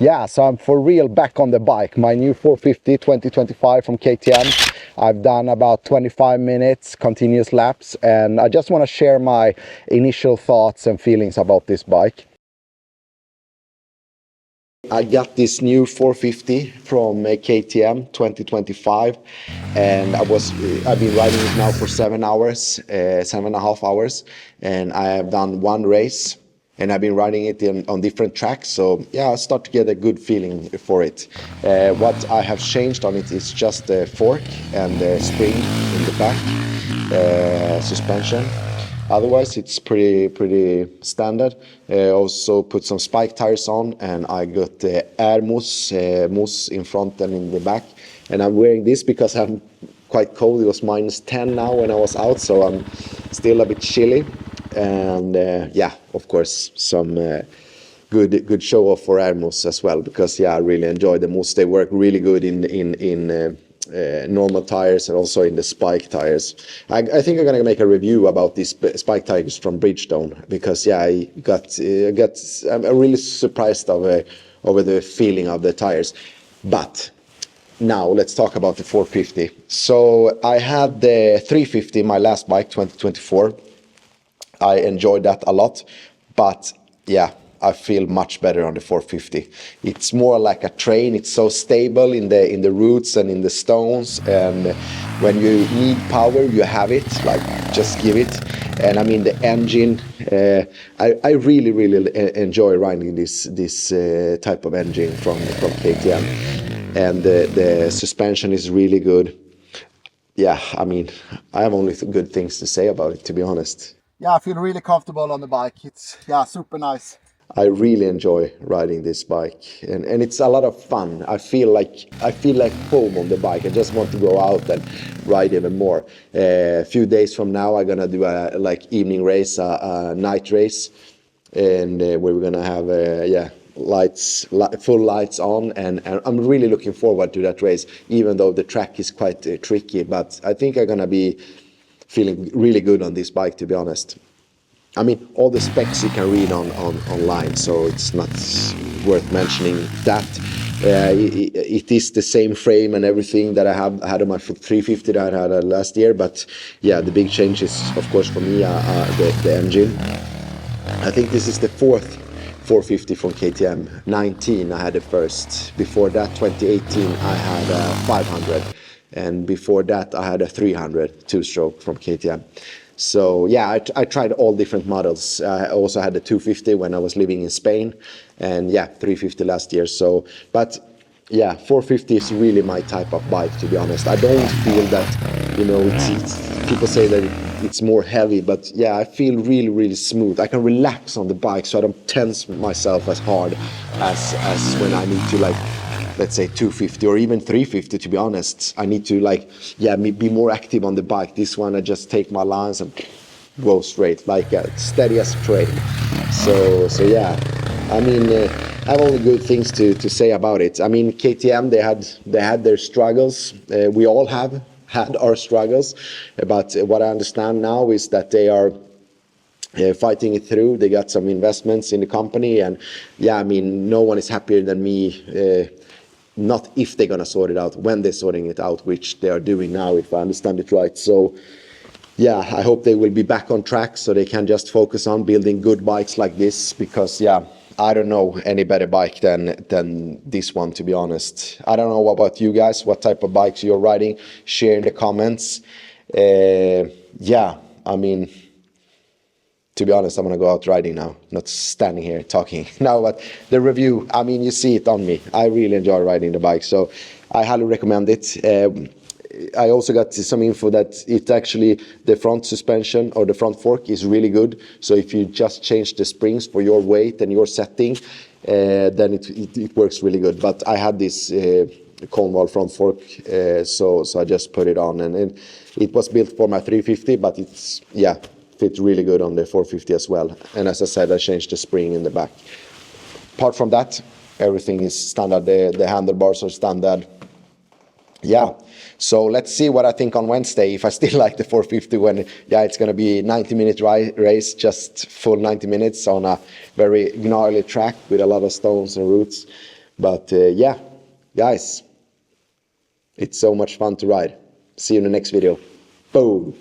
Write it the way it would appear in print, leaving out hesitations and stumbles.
Yeah, so I'm for real back on the bike. My new 450 2025 from KTM. I've done about 25 minutes continuous laps, and I just want to share my initial thoughts and feelings about this bike. I got this new 450 from KTM 2025, and I've been riding it now for 7 hours, 7.5 hours, and I have done one race, and I've been riding it on different tracks. So yeah, I start to get a good feeling for it. What I have changed on it is just the fork and the spring in the back, suspension. Otherwise, it's pretty standard. Also put some spike tires on, and I got the air mousse in front and in the back. And I'm wearing this because I'm quite cold. It was -10 now when I was out, so I'm still a bit chilly. And yeah, of course, some good show off for air mousse as well, because yeah, I really enjoy the mousse. They work really good in normal tires and also in the spike tires. I think I'm gonna make a review about these spike tires from Bridgestone, because yeah, I'm really surprised over the feeling of the tires. But now let's talk about the 450. So I had the 350, my last bike, 2024. I enjoyed that a lot, but yeah, I feel much better on the 450. It's more like a train. It's so stable in the roots and in the stones, and when you need power, you have it. Like, just give it. And I mean the engine. I really enjoy riding this type of engine from KTM, and the suspension is really good. Yeah, I mean, I have only good things to say about it, to be honest. Yeah, I feel really comfortable on the bike. It's, yeah, super nice. I really enjoy riding this bike, and it's a lot of fun. I feel like home on the bike. I just want to go out and ride even more. A few days from now, I'm gonna do a evening race, a night race, and where we're gonna have full lights on, and I'm really looking forward to that race. Even though the track is quite tricky, but I think I'm gonna be feeling really good on this bike, to be honest. I mean, all the specs you can read online, so it's not worth mentioning that. It is the same frame and everything that I had on my 350 that I had last year, but yeah, the big change is, of course, for me, the engine. I think this is the fourth 450 from KTM. 19 I had the first. Before that, 2018, I had a 500, and before that I had a 300 two-stroke from KTM. So yeah, I tried all different models. I also had the 250 when I was living in Spain, and yeah, 350 last year. So, but yeah, 450 is really my type of bike, to be honest. I don't feel that, you know, it's people say that it's more heavy, but yeah, I feel really smooth. I can relax on the bike, so I don't tense myself as hard as when I need to, like, let's say 250 or even 350, to be honest. I need to, like, yeah, be more active on the bike. This one, I just take my lines and go straight, like steady as a train. So yeah, I mean, I have only good things to say about it. I mean, KTM, they had their struggles. We all have had our struggles, but what I understand now is that they are fighting it through. They got some investments in the company, and yeah, I mean, no one is happier than me. Not if they're gonna sort it out, when they're sorting it out, which they are doing now, if I understand it right. So yeah, I hope they will be back on track so they can just focus on building good bikes like this, because yeah, I don't know any better bike than this one, to be honest. I don't know about you guys, what type of bikes you're riding. Share in the comments. Yeah, I mean, to be honest, I'm gonna go out riding now, not standing here talking. Now, but the review, I mean, you see it on me. I really enjoy riding the bike, so I highly recommend it. I also got some info that it actually, the front suspension or the front fork is really good. So if you just change the springs for your weight and your setting, then it works really good. But I had this Cornwall front fork, so I just put it on, and it was built for my 350, but it's, yeah, fit really good on the 450 as well. And as I said, I changed the spring in the back. Apart from that, everything is standard. The handlebars are standard. Yeah, so let's see what I think on Wednesday, if I still like the 450, when, yeah, it's going to be a 90-minute race, just full 90 minutes on a very gnarly track with a lot of stones and roots. But yeah, guys, it's so much fun to ride. See you in the next video. Boom.